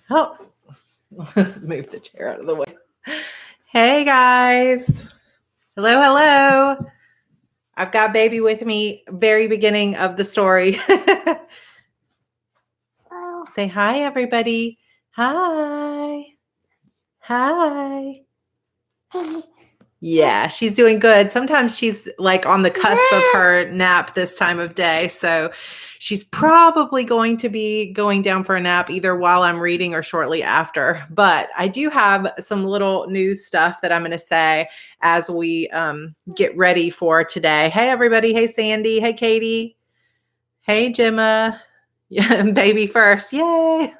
Oh, move the chair out of the way. Hey guys. Hello, hello. I've got baby with me, very beginning of the story. Say hi, everybody. Hi. Hi. Yeah, she's doing good. Sometimes she's like on the cusp of her nap this time of day. So she's probably going to be going down for a nap either while I'm reading or shortly after. But I do have some little news stuff that I'm going to say as we get ready for today. Hey, everybody. Hey, Sandy. Hey, Katie. Hey, Gemma. Yeah, baby first. Yay.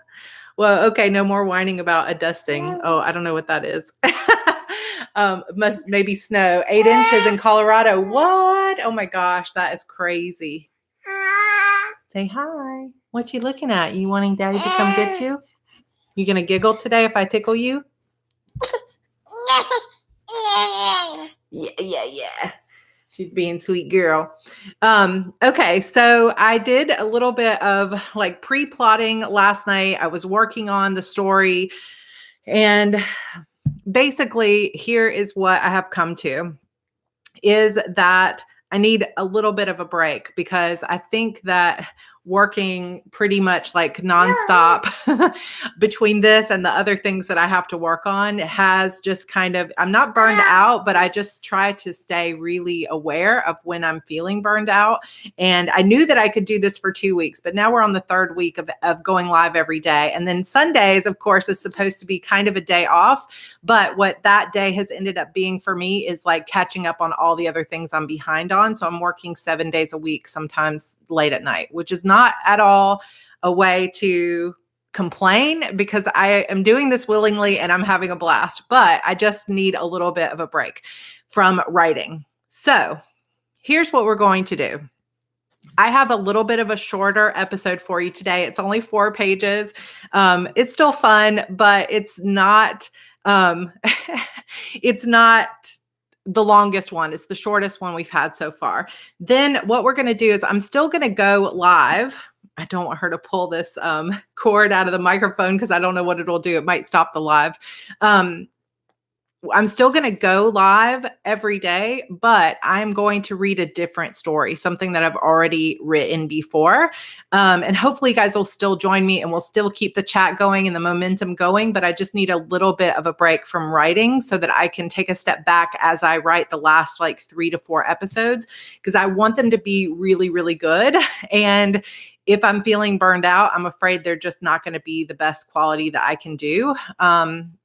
Well, okay, no more whining about a dusting. Oh, I don't know what that is. Must maybe snow. 8 inches in Colorado. What? Oh my gosh, that is crazy. Say hi. What you looking at? You wanting Daddy to come get you? You gonna giggle today if I tickle you? Yeah. She's being sweet girl. Okay, so I did a little bit of like pre-plotting last night. I was working on the story, and basically here is what I have come to is that I need a little bit of a break because I think that working pretty much like nonstop between this and the other things that I have to work on has just kind of, I'm not burned out, but I just try to stay really aware of when I'm feeling burned out. And I knew that I could do this for 2 weeks, but now we're on the third week of going live every day. And then Sundays, of course, is supposed to be kind of a day off. But what that day has ended up being for me is like catching up on all the other things I'm behind on. So I'm working 7 days a week, sometimes late at night, which is not at all a way to complain because I am doing this willingly and I'm having a blast, but I just need a little bit of a break from writing. So here's what we're going to do. I have a little bit of a shorter episode for you today. It's only 4 pages. It's still fun, but it's not, it's not the longest one. It's the shortest one we've had so far. Then what we're going to do is I'm still going to go live. I don't want her to pull this cord out of the microphone because I don't know what it'll do. It might stop the live. I'm still going to go live every day, but I'm going to read a different story, something that I've already written before. And hopefully you guys will still join me and we'll still keep the chat going and the momentum going. But I just need a little bit of a break from writing so that I can take a step back as I write the last like 3 to 4 episodes, because I want them to be really, really good. And if I'm feeling burned out, I'm afraid they're just not going to be the best quality that I can do.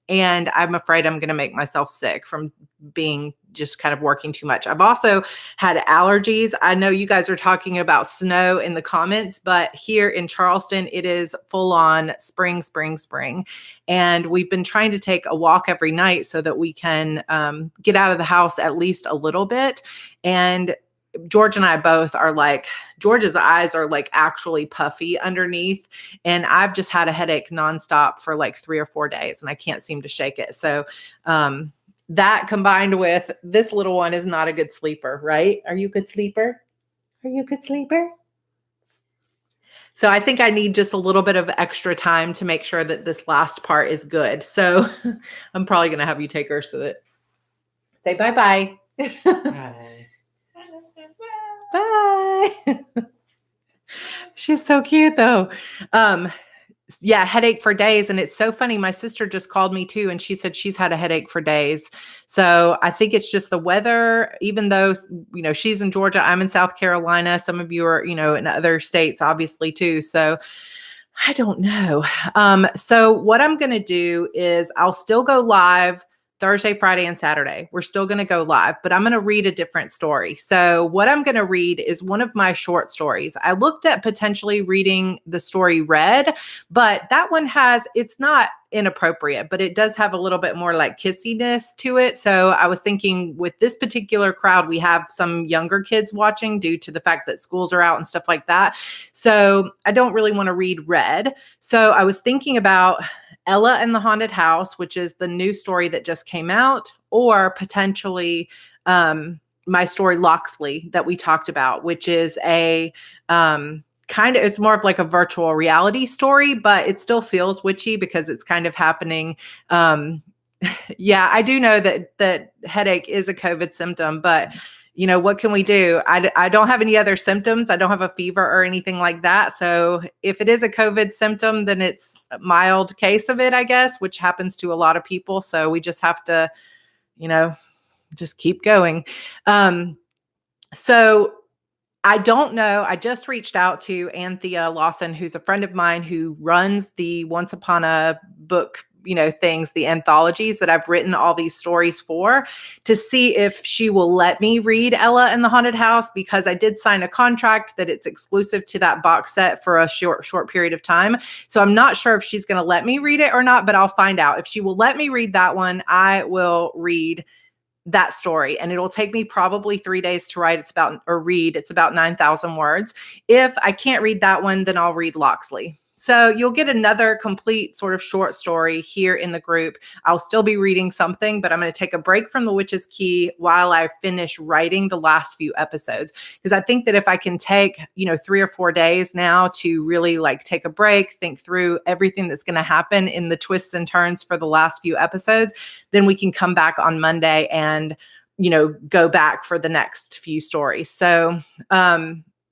And I'm afraid I'm going to make myself sick from being just kind of working too much. I've also had allergies. I know you guys are talking about snow in the comments, but here in Charleston, it is full on spring. And we've been trying to take a walk every night so that we can get out of the house at least a little bit. And George and I both are like, George's eyes are like actually puffy underneath. And I've just had a headache nonstop for like 3 or 4 days and I can't seem to shake it. So that combined with this little one is not a good sleeper, right? Are you a good sleeper? Are you a good sleeper? So I think I need just a little bit of extra time to make sure that this last part is good. So I'm probably going to have you take her so that say bye-bye. Bye. Bye. She's so cute though. Yeah, headache for days. And it's so funny. My sister just called me too. And she said she's had a headache for days. So I think it's just the weather, even though, she's in Georgia, I'm in South Carolina. Some of you are, in other states, obviously too. So I don't know. So what I'm going to do is I'll still go live Thursday, Friday, and Saturday. We're still going to go live, but I'm going to read a different story. So what I'm going to read is one of my short stories. I looked at potentially reading the story Red, but that one it's not inappropriate, but it does have a little bit more like kissiness to it. So I was thinking with this particular crowd, we have some younger kids watching due to the fact that schools are out and stuff like that. So I don't really want to read Red. So I was thinking about Ella and the Haunted House, which is the new story that just came out, or potentially my story Loxley that we talked about, which is a kind it's more of like a virtual reality story, but it still feels witchy because it's kind of happening. Yeah, I do know that headache is a COVID symptom, but what can we do? I don't have any other symptoms. I don't have a fever or anything like that. So if it is a COVID symptom, then it's a mild case of it, I guess, which happens to a lot of people. So we just have to, just keep going. So I don't know. I just reached out to Anthea Lawson, who's a friend of mine who runs the Once Upon a Book, things, the anthologies that I've written all these stories for, to see if she will let me read Ella and the Haunted House, because I did sign a contract that it's exclusive to that box set for a short period of time. So I'm not sure if she's going to let me read it or not, but I'll find out. If she will let me read that one, I will read that story, and it'll take me probably 3 days to write. It's about 9,000 words. If I can't read that one, then I'll read Locksley. So you'll get another complete sort of short story here in the group. I'll still be reading something, but I'm going to take a break from The Witch's Key while I finish writing the last few episodes. Because I think that if I can take, 3 or 4 days now to really take a break, think through everything that's going to happen in the twists and turns for the last few episodes, then we can come back on Monday and, go back for the next few stories. So,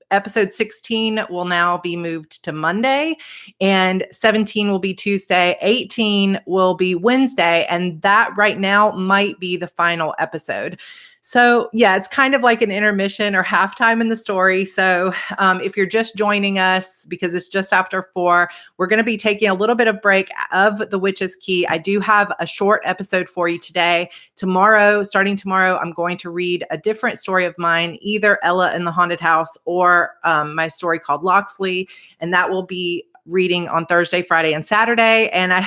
episode 16 will now be moved to Monday, and 17 will be Tuesday, 18 will be Wednesday, and that right now might be the final episode. So yeah, it's kind of like an intermission or halftime in the story. So if you're just joining us because it's just after 4, we're going to be taking a little bit of break of The Witch's Key. I do have a short episode for you today. Starting tomorrow, I'm going to read a different story of mine, either Ella in the Haunted House or my story called Locksley, and that will be reading on Thursday, Friday, and Saturday. And I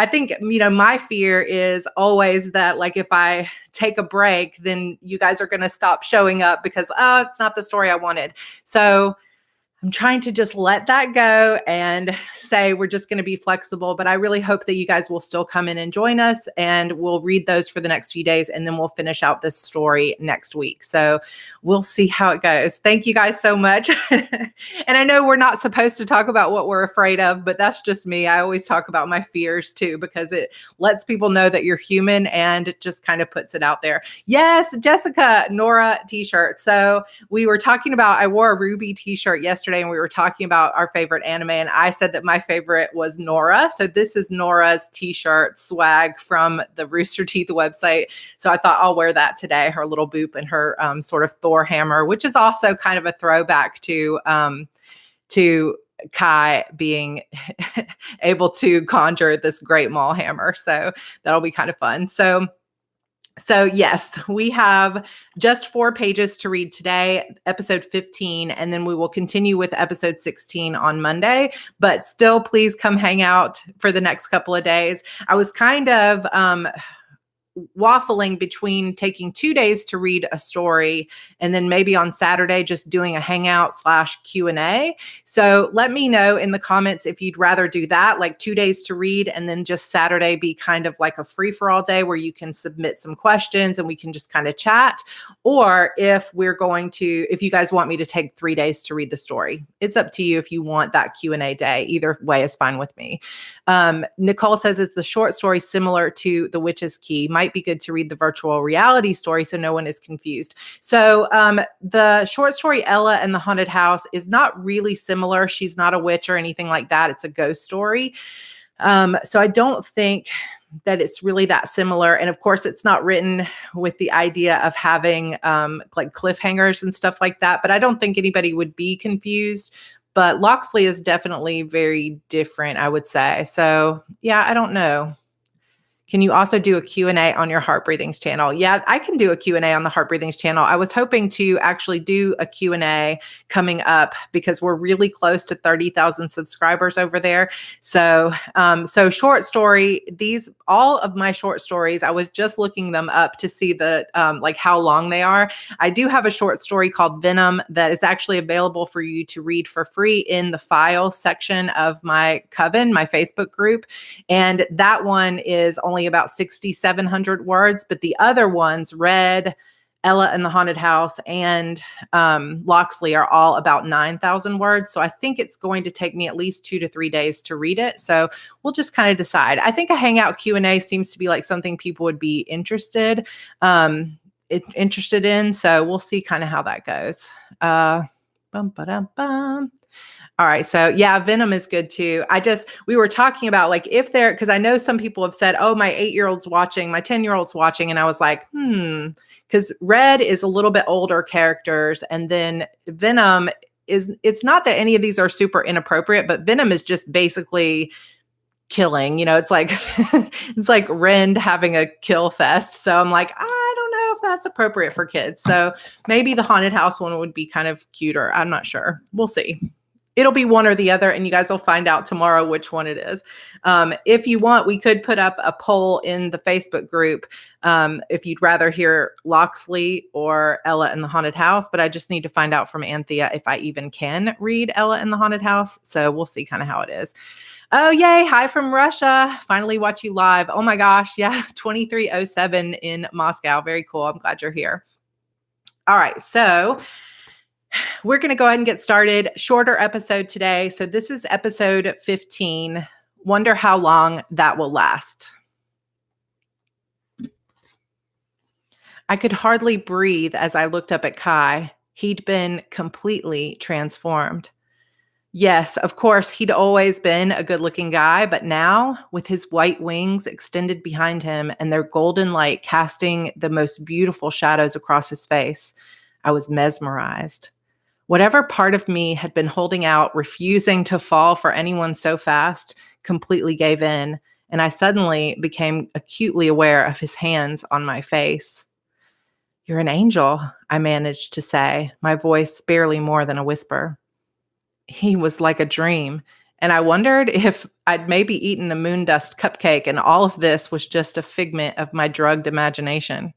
think, my fear is always that if I take a break, then you guys are going to stop showing up because, it's not the story I wanted. So I'm trying to just let that go and say we're just going to be flexible. But I really hope that you guys will still come in and join us, and we'll read those for the next few days, and then we'll finish out this story next week. So we'll see how it goes. Thank you guys so much. And I know we're not supposed to talk about what we're afraid of, but that's just me. I always talk about my fears too, because it lets people know that you're human, and it just kind of puts it out there. Yes, Jessica, Nora t-shirt. So we were talking about, I wore a Ruby t-shirt yesterday, and we were talking about our favorite anime, and I said that my favorite was Nora. So this is Nora's t-shirt swag from the Rooster Teeth website. So I thought I'll wear that today, her little boop and her sort of Thor hammer, which is also kind of a throwback to Kai being able to conjure this great maul hammer. So that'll be kind of fun. So yes, we have just 4 pages to read today, episode 15, and then we will continue with episode 16 on Monday. But still, please come hang out for the next couple of days. I was kind of waffling between taking 2 days to read a story and then maybe on Saturday just doing a hangout / Q&A. So let me know in the comments if you'd rather do that, 2 days to read and then just Saturday be kind of like a free-for-all day where you can submit some questions and we can just kind of chat, or if you guys want me to take 3 days to read the story. It's up to you if you want that Q&A day. Either way is fine with me. Nicole says it's the short story similar to The Witch's Key. Might be good to read the virtual reality story so no one is confused. So the short story Ella and the Haunted House is not really similar. She's not a witch or anything like that. It's a ghost story. So I don't think that it's really that similar. And of course, it's not written with the idea of having cliffhangers and stuff like that. But I don't think anybody would be confused. But Locksley is definitely very different, I would say. So yeah, I don't know. Can you also do a Q&A on your Heart Breathings channel? Yeah, I can do a Q&A on the Heart Breathings channel. I was hoping to actually do a Q&A coming up because we're really close to 30,000 subscribers over there. So short story, all of my short stories, I was just looking them up to see how long they are. I do have a short story called Venom that is actually available for you to read for free in the files section of my Coven, my Facebook group. And that one is only about 6,700 words, but the other ones, Red, Ella and the Haunted House and Locksley are all about 9,000 words. So I think it's going to take me at least 2 to 3 days to read it. So we'll just kind of decide. I think a hangout Q&A seems to be like something people would be interested in. So we'll see kind of how that goes. Bum. All right. So yeah, Venom is good too. We were talking about like because I know some people have said, oh, my 8-year-old's watching, my 10-year-old's watching. And I was like, because Red is a little bit older characters. And then Venom it's not that any of these are super inappropriate, but Venom is just basically killing, it's like, it's like Rend having a kill fest. So I'm like, I don't know if that's appropriate for kids. So maybe the Haunted House one would be kind of cuter. I'm not sure. We'll see. It'll be one or the other, and you guys will find out tomorrow which one it is. If you want, we could put up a poll in the Facebook group if you'd rather hear Locksley or Ella and the Haunted House, but I just need to find out from Anthea if I even can read Ella and the Haunted House. So we'll see kind of how it is. Oh, yay. Hi from Russia. Finally watch you live. Oh my gosh. Yeah. 2307 in Moscow. Very cool. I'm glad you're here. All right. So we're going to go ahead and get started. Shorter episode today. So this is episode 15. Wonder how long that will last. I could hardly breathe as I looked up at Kai. He'd been completely transformed. Yes, of course, he'd always been a good-looking guy, but now, with his white wings extended behind him and their golden light casting the most beautiful shadows across his face, I was mesmerized. Whatever part of me had been holding out, refusing to fall for anyone so fast, completely gave in, and I suddenly became acutely aware of his hands on my face. "You're an angel," I managed to say, my voice barely more than a whisper. He was like a dream, and I wondered if I'd maybe eaten a moon dust cupcake and all of this was just a figment of my drugged imagination.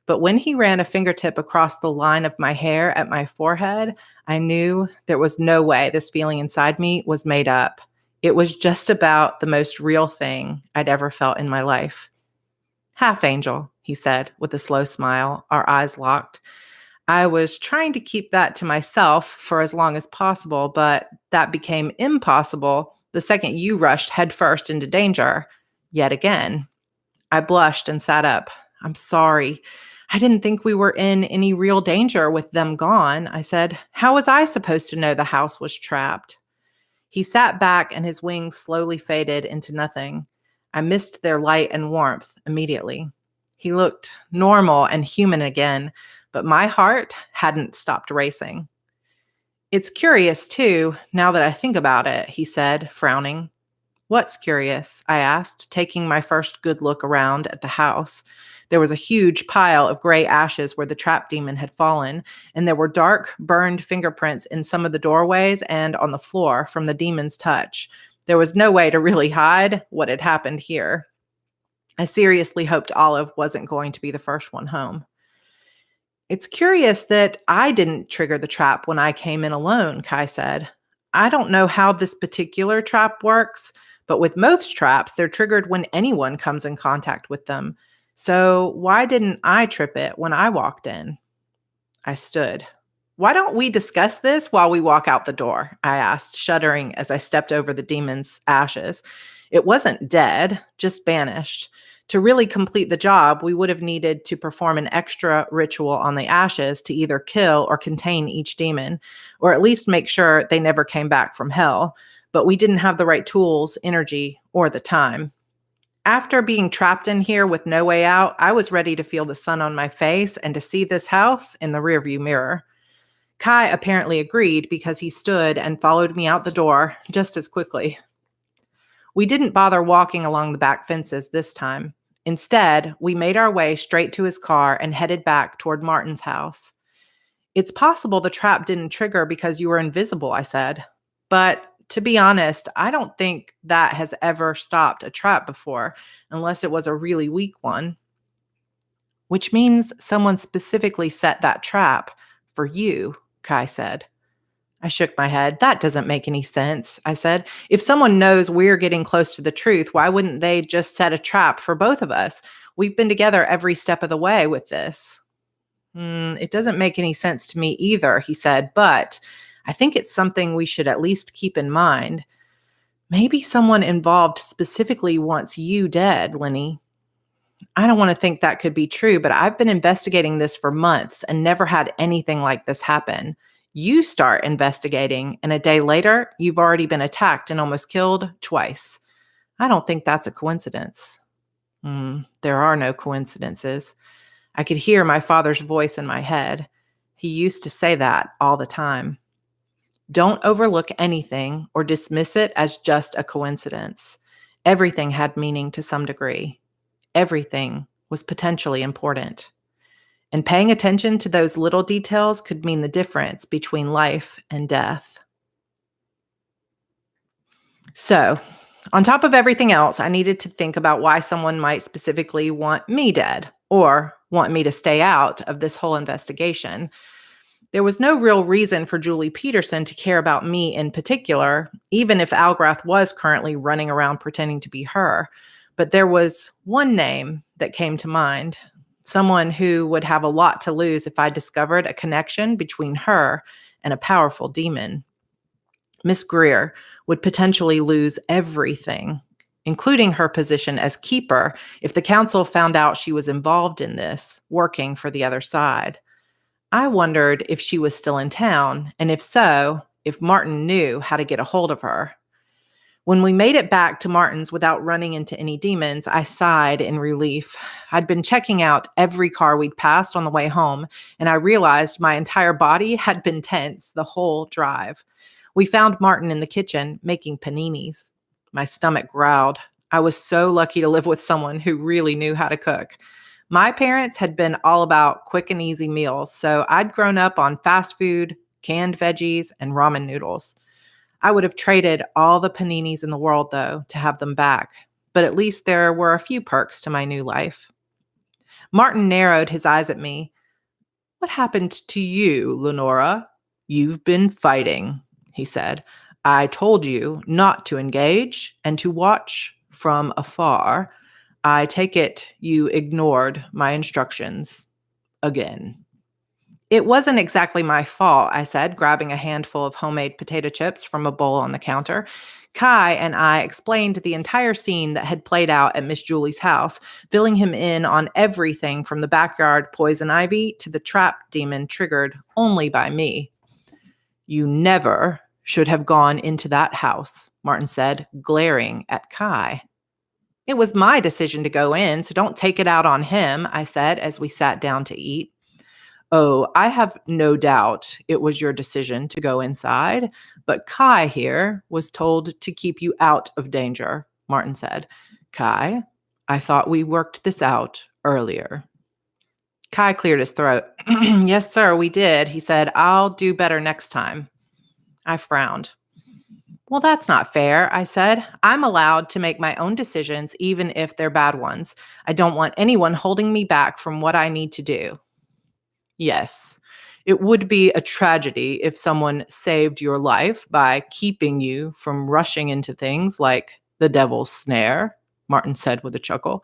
But when he ran a fingertip across the line of my hair at my forehead, I knew there was no way this feeling inside me was made up. It was just about the most real thing I'd ever felt in my life. "Half angel," he said with a slow smile, our eyes locked. I was trying to keep that to myself for as long as possible, but that became impossible the second you rushed headfirst into danger, yet again. I blushed and sat up. "I'm sorry. I didn't think we were in any real danger with them gone," I said. "How was I supposed to know the house was trapped?" He sat back and his wings slowly faded into nothing. I missed their light and warmth immediately. He looked normal and human again, but my heart hadn't stopped racing. "It's curious, too, now that I think about it," he said, frowning. "What's curious?" I asked, taking my first good look around at the house. There was a huge pile of gray ashes where the trap demon had fallen, and there were dark, burned fingerprints in some of the doorways and on the floor from the demon's touch. There was no way to really hide what had happened here. I seriously hoped Olive wasn't going to be the first one home. "It's curious that I didn't trigger the trap when I came in alone," Kai said. "I don't know how this particular trap works, but with most traps, they're triggered when anyone comes in contact with them. So why didn't I trip it when I walked in?" I stood. "Why don't we discuss this while we walk out the door?" I asked, shuddering as I stepped over the demon's ashes. It wasn't dead, just banished. To really complete the job, we would have needed to perform an extra ritual on the ashes to either kill or contain each demon, or at least make sure they never came back from hell. But we didn't have the right tools, energy, or the time. After being trapped in here with no way out, I was ready to feel the sun on my face and to see this house in the rearview mirror. Kai apparently agreed because he stood and followed me out the door just as quickly. We didn't bother walking along the back fences this time. Instead, we made our way straight to his car and headed back toward Martin's house. "It's possible the trap didn't trigger because you were invisible," I said. "But to be honest, I don't think that has ever stopped a trap before, unless it was a really weak one." "Which means someone specifically set that trap for you," Kai said. I shook my head. "That doesn't make any sense," I said. "If someone knows we're getting close to the truth, why wouldn't they just set a trap for both of us? We've been together every step of the way with this." It doesn't make any sense to me either, he said, but I think it's something we should at least keep in mind. Maybe someone involved specifically wants you dead, Lenny. I don't want to think that could be true, but I've been investigating this for months and never had anything like this happen. You start investigating, and a day later, you've already been attacked and almost killed twice. I don't think that's a coincidence. There are no coincidences. I could hear my father's voice in my head. He used to say that all the time. Don't overlook anything or dismiss it as just a coincidence. Everything had meaning to some degree. Everything was potentially important. And paying attention to those little details could mean the difference between life and death. So, on top of everything else, I needed to think about why someone might specifically want me dead or want me to stay out of this whole investigation. There was no real reason for Julie Peterson to care about me in particular, even if Algrath was currently running around pretending to be her. But there was one name that came to mind, someone who would have a lot to lose if I discovered a connection between her and a powerful demon. Miss Greer would potentially lose everything, including her position as keeper, if the council found out she was involved in this, working for the other side. I wondered if she was still in town, and if so, if Martin knew how to get a hold of her. When we made it back to Martin's without running into any demons, I sighed in relief. I'd been checking out every car we'd passed on the way home, and I realized my entire body had been tense the whole drive. We found Martin in the kitchen making paninis. My stomach growled. I was so lucky to live with someone who really knew how to cook. My parents had been all about quick and easy meals, so I'd grown up on fast food, canned veggies, and ramen noodles. I would have traded all the paninis in the world, though, to have them back, but at least there were a few perks to my new life. Martin narrowed his eyes at me. "What happened to you, Lenora? You've been fighting," he said. "I told you not to engage and to watch from afar. I take it you ignored my instructions again." "It wasn't exactly my fault," I said, grabbing a handful of homemade potato chips from a bowl on the counter. Kai and I explained the entire scene that had played out at Miss Julie's house, filling him in on everything from the backyard poison ivy to the trap demon triggered only by me. "You never should have gone into that house," Martin said, glaring at Kai. "It was my decision to go in, so don't take it out on him," I said as we sat down to eat. "Oh, I have no doubt it was your decision to go inside, but Kai here was told to keep you out of danger," Martin said. "Kai, I thought we worked this out earlier." Kai cleared his throat. "Yes, sir, we did," he said. "I'll do better next time." I frowned. "Well, that's not fair," I said. "I'm allowed to make my own decisions, even if they're bad ones. I don't want anyone holding me back from what I need to do." "Yes, it would be a tragedy if someone saved your life by keeping you from rushing into things like the devil's snare," Martin said with a chuckle.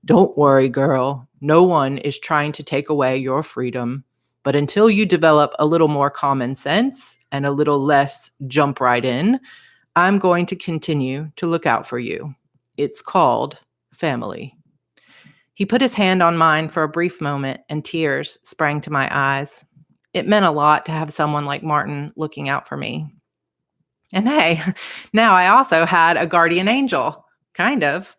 "Don't worry, girl. No one is trying to take away your freedom. But until you develop a little more common sense and a little less jump right in, I'm going to continue to look out for you. It's called family." He put his hand on mine for a brief moment, and tears sprang to my eyes. It meant a lot to have someone like Martin looking out for me. And hey, now I also had a guardian angel. Kind of.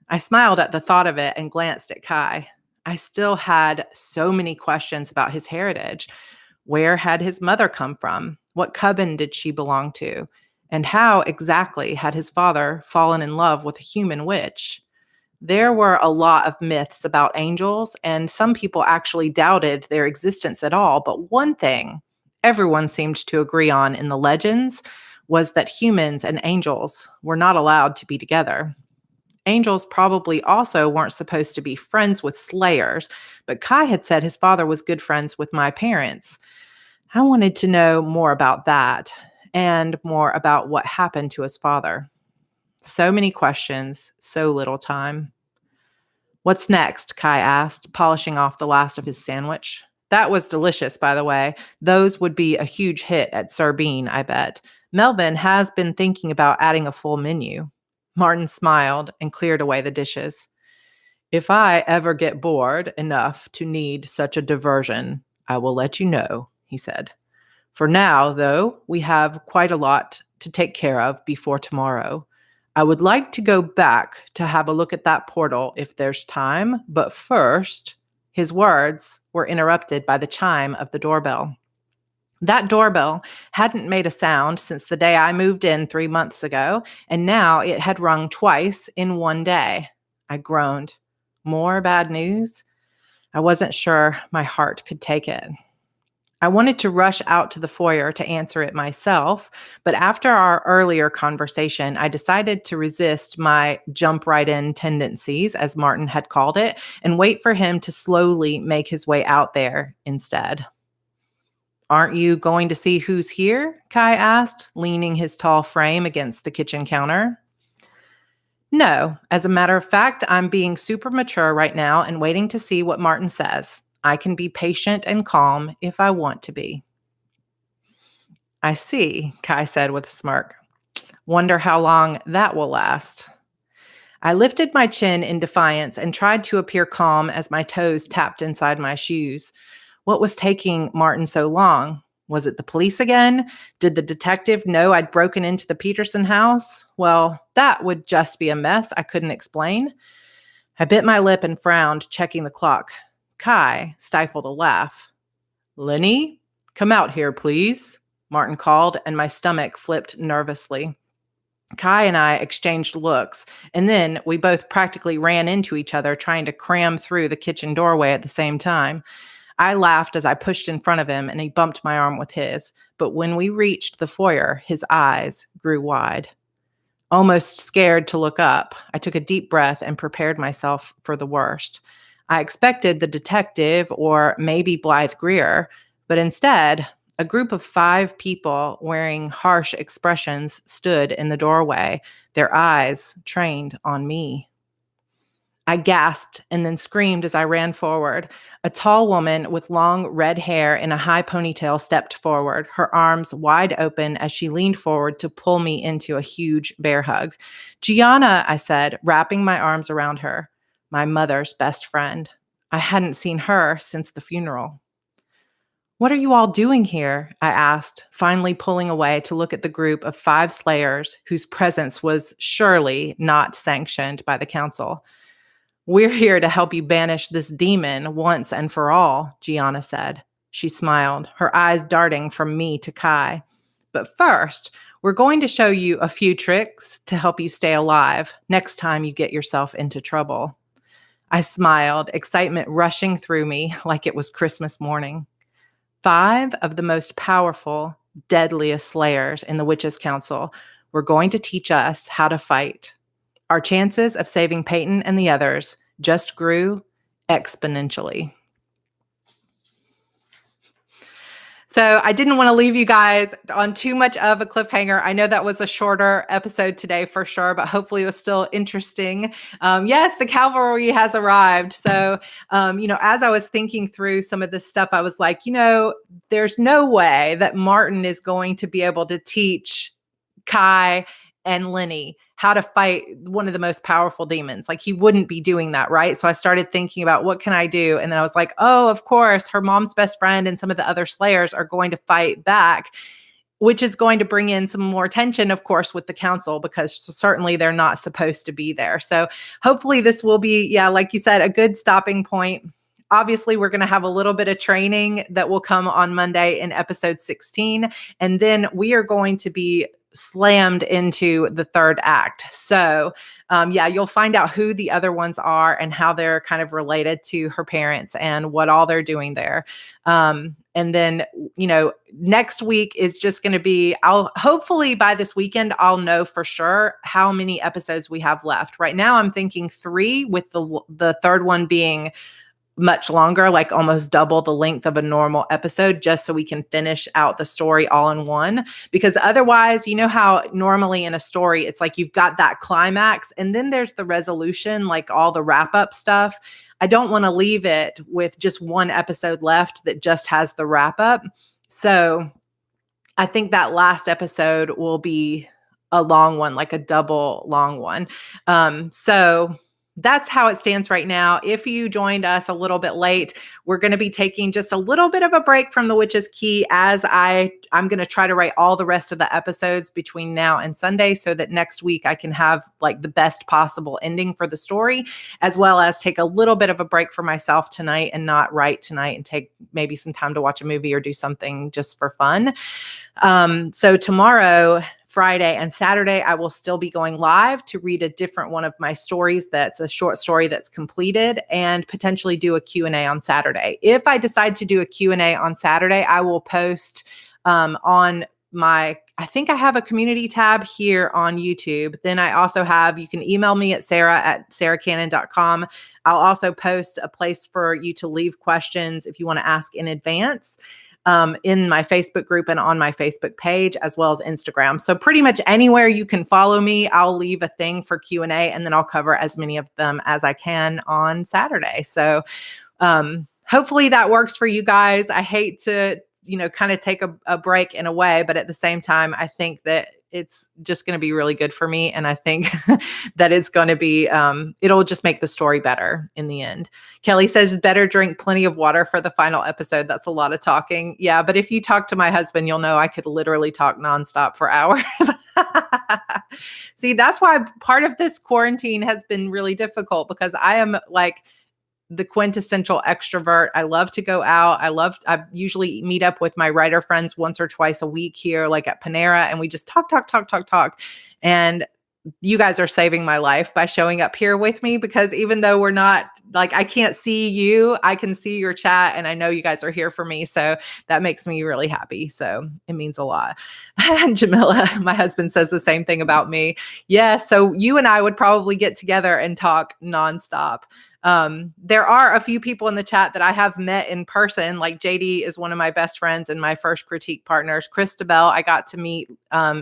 I smiled at the thought of it and glanced at Kai. I still had so many questions about his heritage. Where had his mother come from? What coven did she belong to? And how exactly had his father fallen in love with a human witch? There were a lot of myths about angels, and some people actually doubted their existence at all. But one thing everyone seemed to agree on in the legends was that humans and angels were not allowed to be together. Angels probably also weren't supposed to be friends with slayers, but Kai had said his father was good friends with my parents. I wanted to know more about that and more about what happened to his father. So many questions, so little time. "What's next?" Kai asked, polishing off the last of his sandwich. That was delicious, by the way. Those would be a huge hit at Sir Bean, I bet. Melvin has been thinking about adding a full menu. Martin smiled and cleared away the dishes. If I ever get bored enough to need such a diversion, I will let you know, he said. For now, though, we have quite a lot to take care of before tomorrow. I would like to go back to have a look at that portal if there's time, but first, his words were interrupted by the chime of the doorbell. That doorbell hadn't made a sound since the day I moved in 3 months ago, and now it had rung twice in one day. I groaned. More bad news? I wasn't sure my heart could take it. I wanted to rush out to the foyer to answer it myself, but after our earlier conversation, I decided to resist my jump right in tendencies, as Martin had called it, and wait for him to slowly make his way out there instead. Aren't you going to see who's here? Kai asked, leaning his tall frame against the kitchen counter. No, as a matter of fact, I'm being super mature right now and waiting to see what Martin says. I can be patient and calm if I want to be. I see, Kai said with a smirk. Wonder how long that will last. I lifted my chin in defiance and tried to appear calm as my toes tapped inside my shoes. What was taking Martin so long? Was it the police again? Did the detective know I'd broken into the Peterson house? Well, that would just be a mess I couldn't explain. I bit my lip and frowned, checking the clock. Kai stifled a laugh. Lenny, come out here, please, Martin called, and my stomach flipped nervously. Kai and I exchanged looks, and then we both practically ran into each other, trying to cram through the kitchen doorway at the same time. I laughed as I pushed in front of him, and he bumped my arm with his. But when we reached the foyer, his eyes grew wide. Almost scared to look up, I took a deep breath and prepared myself for the worst. I expected the detective or maybe Blythe Greer, but instead, a group of 5 people wearing harsh expressions stood in the doorway, their eyes trained on me. I gasped and then screamed as I ran forward. A tall woman with long red hair in a high ponytail stepped forward, her arms wide open as she leaned forward to pull me into a huge bear hug. Gianna, I said, wrapping my arms around her. My mother's best friend. I hadn't seen her since the funeral. What are you all doing here? I asked, finally pulling away to look at the group of 5 slayers whose presence was surely not sanctioned by the council. We're here to help you banish this demon once and for all, Gianna said. She smiled, her eyes darting from me to Kai. But first, we're going to show you a few tricks to help you stay alive next time you get yourself into trouble. I smiled, excitement rushing through me like it was Christmas morning. 5 of the most powerful, deadliest slayers in the Witches' Council were going to teach us how to fight. Our chances of saving Peyton and the others just grew exponentially. So I didn't want to leave you guys on too much of a cliffhanger. I know that was a shorter episode today for sure, but hopefully it was still interesting. Yes, the cavalry has arrived. So, as I was thinking through some of this stuff, I was like, there's no way that Martin is going to be able to teach Kai and Lenny how to fight one of the most powerful demons. Like, he wouldn't be doing that, right? So I started thinking about what can I do? And then I was like, oh, of course, her mom's best friend and some of the other slayers are going to fight back, which is going to bring in some more tension, of course, with the council, because certainly they're not supposed to be there. So hopefully this will be, like you said, a good stopping point. Obviously, we're going to have a little bit of training that will come on Monday in episode 16. And then we are going to be slammed into the 3rd act. So, you'll find out who the other ones are and how they're kind of related to her parents and what all they're doing there. And then, next week is just going to be, hopefully by this weekend, I'll know for sure how many episodes we have left. Right now, I'm thinking 3, with the 3rd one being much longer, like almost double the length of a normal episode, just so we can finish out the story all in one. Because otherwise, you know how normally in a story, it's like you've got that climax and then there's the resolution, like all the wrap up stuff. I don't want to leave it with just one episode left that just has the wrap up. So I think that last episode will be a long one, like a double long one. So that's how it stands right now. If you joined us a little bit late, we're going to be taking just a little bit of a break from The Witch's Key as I'm going to try to write all the rest of the episodes between now and Sunday so that next week I can have like the best possible ending for the story, as well as take a little bit of a break for myself tonight and not write tonight and take maybe some time to watch a movie or do something just for fun. So tomorrow, Friday and Saturday, I will still be going live to read a different one of my stories that's a short story that's completed, and potentially do a Q&A on Saturday. If I decide to do a Q&A on Saturday, I will post on my, I think I have a community tab here on YouTube. Then I also have, you can email me at sarah@sarracannon.com. I'll also post a place for you to leave questions if you want to ask in advance. In my Facebook group and on my Facebook page, as well as Instagram. So pretty much anywhere you can follow me, I'll leave a thing for Q&A, and then I'll cover as many of them as I can on Saturday. So hopefully that works for you guys. I hate to, kind of take a break in a way, but at the same time, I think that it's just going to be really good for me. And I think that it's going to be, it'll just make the story better in the end. Kelly says, better drink plenty of water for the final episode. That's a lot of talking. Yeah. But if you talk to my husband, you'll know I could literally talk nonstop for hours. See, that's why part of this quarantine has been really difficult, because I am like the quintessential extrovert. I love to go out. I usually meet up with my writer friends once or twice a week here, like at Panera, and we just talk. And you guys are saving my life by showing up here with me, because even though we're not, like, I can't see you, I can see your chat and I know you guys are here for me. So that makes me really happy. So it means a lot. Jamila, my husband, says the same thing about me. Yeah. So you and I would probably get together and talk nonstop. There are a few people in the chat that I have met in person. Like JD is one of my best friends and my first critique partners. Christabel, I got to meet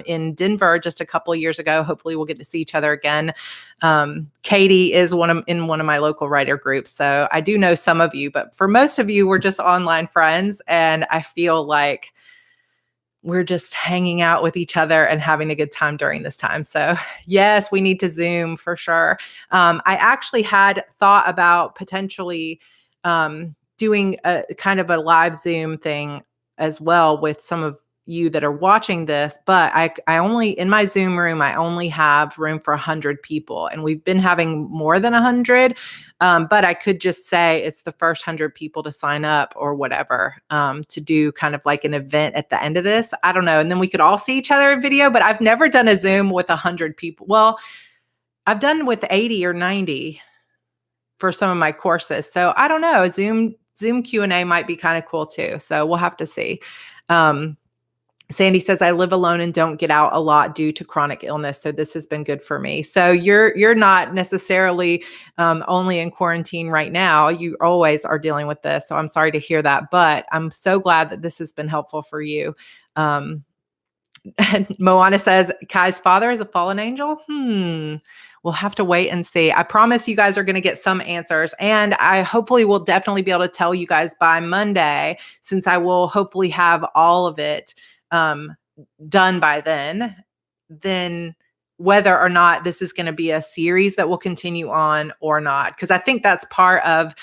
in Denver just a couple of years ago. Hopefully we'll get to see each other again. Katie is in one of my local writer groups. So I do know some of you, but for most of you, we're just online friends. And I feel like we're just hanging out with each other and having a good time during this time. So yes, we need to Zoom for sure. I actually had thought about potentially doing a kind of a live Zoom thing as well with some of you that are watching this, but I only, in my Zoom room, I only have room for 100 people, and we've been having more than 100. But I could just say it's the first 100 people to sign up or whatever, to do kind of like an event at the end of this. I don't know. And then we could all see each other in video, but I've never done a Zoom with 100 people. Well, I've done with 80 or 90 for some of my courses. So I don't know. Zoom Q&A might be kind of cool too. So we'll have to see. Sandy says, I live alone and don't get out a lot due to chronic illness. So this has been good for me. So you're not necessarily only in quarantine right now. You always are dealing with this. So I'm sorry to hear that, but I'm so glad that this has been helpful for you. And Moana says, Kai's father is a fallen angel. We'll have to wait and see. I promise you guys are going to get some answers, and I hopefully will definitely be able to tell you guys by Monday, since I will hopefully have all of it done by then whether or not this is going to be a series that will continue on or not. Because I think that's part of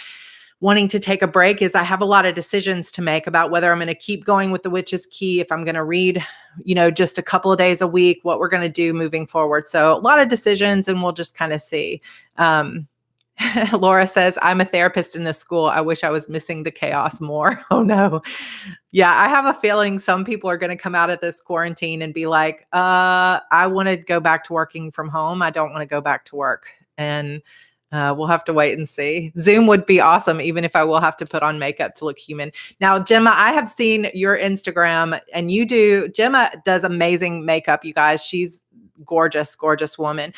wanting to take a break, is I have a lot of decisions to make about whether I'm going to keep going with The Witch's Key, if I'm going to read, just a couple of days a week, what we're going to do moving forward. So a lot of decisions, and we'll just kind of see. Laura says, I'm a therapist in this school. I wish I was missing the chaos more. Oh no. Yeah, I have a feeling some people are going to come out of this quarantine and be like, I want to go back to working from home. I don't want to go back to work. And we'll have to wait and see. Zoom would be awesome, even if I will have to put on makeup to look human. Now, Gemma, I have seen your Instagram, and Gemma does amazing makeup, you guys. She's gorgeous, gorgeous woman.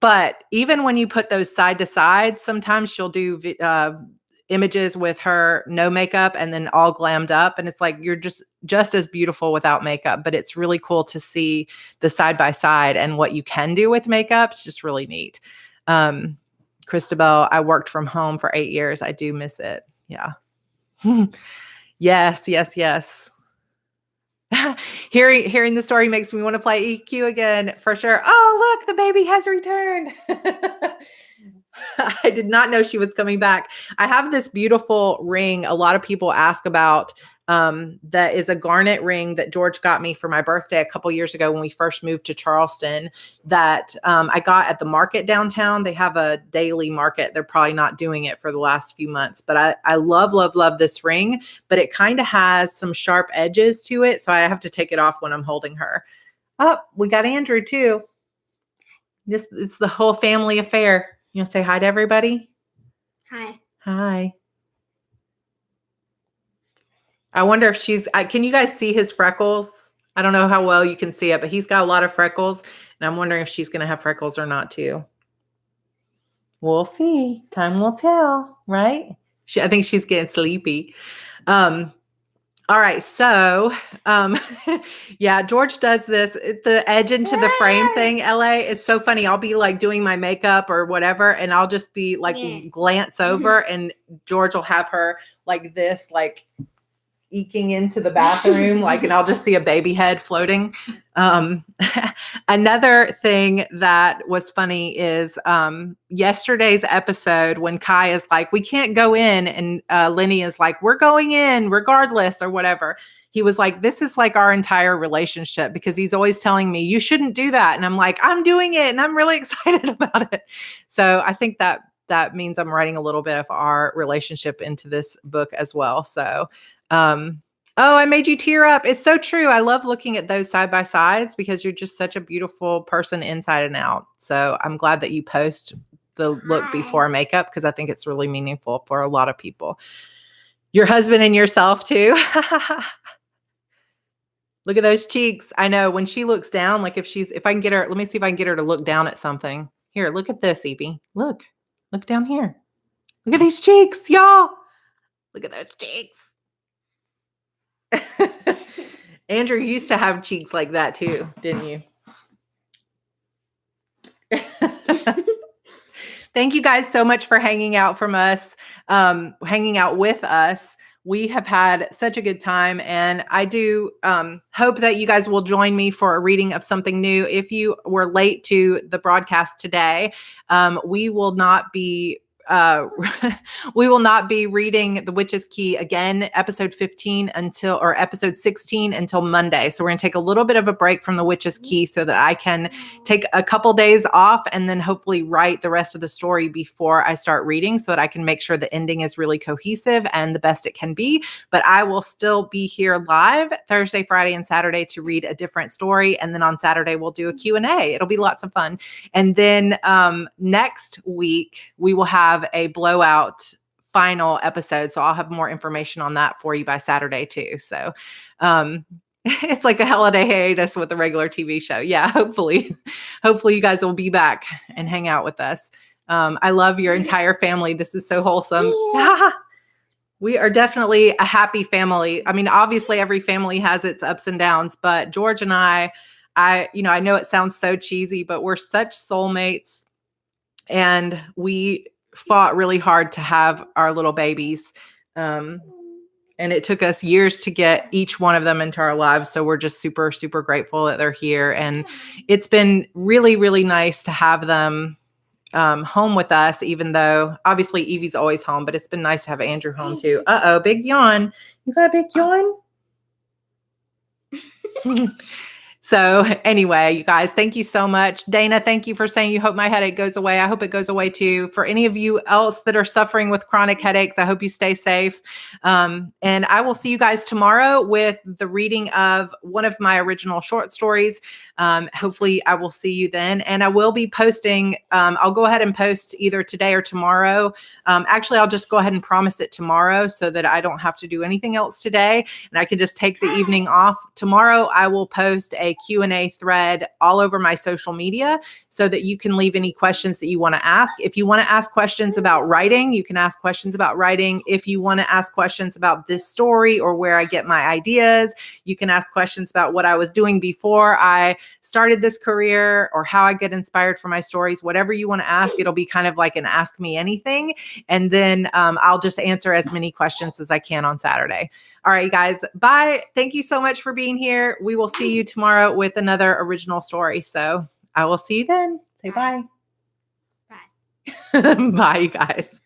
But even when you put those side to side, sometimes she'll do images with her no makeup and then all glammed up. And it's like, you're just as beautiful without makeup, but it's really cool to see the side by side and what you can do with makeup. It's just really neat. Christabel, I worked from home for 8 years. I do miss it. Yeah. Yes. Hearing the story makes me want to play EQ again for sure. Oh, look, the baby has returned. I did not know she was coming back. I have this beautiful ring a lot of people ask about, that is a garnet ring that George got me for my birthday a couple years ago when we first moved to Charleston, that I got at the market downtown. They have a daily market. They're probably not doing it for the last few months, but I love this ring, but it kind of has some sharp edges to it. So I have to take it off when I'm holding her. Oh, we got Andrew too. It's the whole family affair. You want to say hi to everybody? Hi. I wonder if can you guys see his freckles? I don't know how well you can see it, but he's got a lot of freckles. And I'm wondering if she's going to have freckles or not too. We'll see. Time will tell, right? I think she's getting sleepy. All right. So, yeah, George does this, the edge into the frame thing, LA. It's so funny. I'll be like doing my makeup or whatever, and I'll just be like, glance over, and George will have her like this, like eking into the bathroom, like, and I'll just see a baby head floating. Another thing that was funny is yesterday's episode when Kai is like, we can't go in, and Lenny is like, we're going in regardless or whatever. He was like, this is like our entire relationship, because he's always telling me you shouldn't do that. And I'm like, I'm doing it and I'm really excited about it. So I think that means I'm writing a little bit of our relationship into this book as well. So oh, I made you tear up. It's so true. I love looking at those side by sides because you're just such a beautiful person inside and out. So I'm glad that you post the look before makeup, because I think it's really meaningful for a lot of people. Your husband and yourself too. Look at those cheeks. I know when she looks down, like if I can get her, let me see if I can get her to look down at something. Here, look at this, Evie. Look down here. Look at these cheeks, y'all. Look at those cheeks. Andrew used to have cheeks like that too, didn't you? Thank you guys so much for hanging out hanging out with us. We have had such a good time, and I do hope that you guys will join me for a reading of something new. If you were late to the broadcast today, we will not be reading The Witch's Key again, episode 15 or episode 16 until Monday. So we're going to take a little bit of a break from The Witch's Key so that I can take a couple days off and then hopefully write the rest of the story before I start reading, so that I can make sure the ending is really cohesive and the best it can be. But I will still be here live Thursday, Friday, and Saturday to read a different story. And then on Saturday, we'll do a Q&A. It'll be lots of fun. And then next week, we will have a blowout final episode. So I'll have more information on that for you by Saturday too. So it's like a holiday hiatus with a regular TV show. Yeah, hopefully you guys will be back and hang out with us. I love your entire family. This is so wholesome. Yeah. We are definitely a happy family. I mean, obviously every family has its ups and downs, but George and I know it sounds so cheesy, but we're such soulmates, and we fought really hard to have our little babies. And it took us years to get each one of them into our lives. So we're just super, super grateful that they're here. And it's been really, really nice to have them home with us, even though obviously Evie's always home, but it's been nice to have Andrew home too. Uh-oh, big yawn. You got a big yawn? So anyway, you guys, thank you so much. Dana, thank you for saying you hope my headache goes away. I hope it goes away too. For any of you else that are suffering with chronic headaches, I hope you stay safe. And I will see you guys tomorrow with the reading of one of my original short stories. Hopefully I will see you then. And I will be posting, I'll go ahead and post either today or tomorrow. Actually, I'll just go ahead and promise it tomorrow so that I don't have to do anything else today. And I can just take the evening off. Tomorrow, I will post a Q&A thread all over my social media so that you can leave any questions that you want to ask. If you want to ask questions about writing, you can ask questions about writing. If you want to ask questions about this story or where I get my ideas, you can ask questions about what I was doing before I started this career or how I get inspired for my stories. Whatever you want to ask, it'll be kind of like an ask me anything. And then I'll just answer as many questions as I can on Saturday. All right, guys, bye. Thank you so much for being here. We will see you tomorrow with another original story. So I will see you then. Say bye. Bye. Bye, you guys.